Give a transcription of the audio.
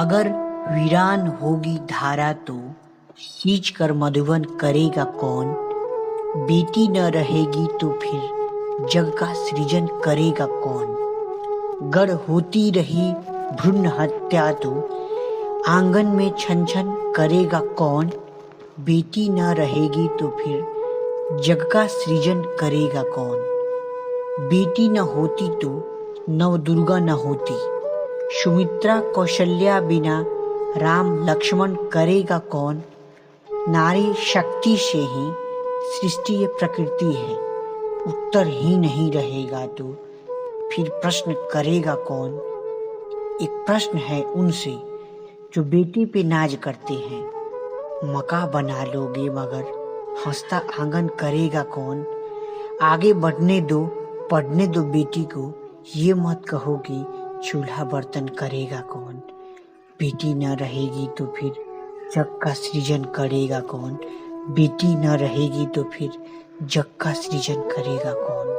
अगर वीरान होगी धारा तो सींच कर मधुबन करेगा कौन। बेटी न रहेगी तो फिर जग का सृजन करेगा कौन। गढ़ होती रही भ्रूण हत्या तो आंगन में छन छन करेगा कौन। बेटी न रहेगी तो फिर जग का सृजन करेगा कौन। बेटी न होती तो नव दुर्गा न होती। सुमित्रा कौशल्या बिना राम लक्ष्मण करेगा कौन। नारी शक्ति से ही सृष्टि ये प्रकृति है। उत्तर ही नहीं रहेगा तो फिर प्रश्न करेगा कौन। एक प्रश्न है उनसे जो बेटी पे नाज करते हैं। मका बना लोगे मगर हंसता आंगन करेगा कौन। आगे बढ़ने दो पढ़ने दो बेटी को, ये मत कहो कि चूल्हा बर्तन करेगा कौन। बेटी न रहेगी तो फिर जग का सृजन करेगा कौन। बेटी न रहेगी तो फिर जग का सृजन करेगा कौन।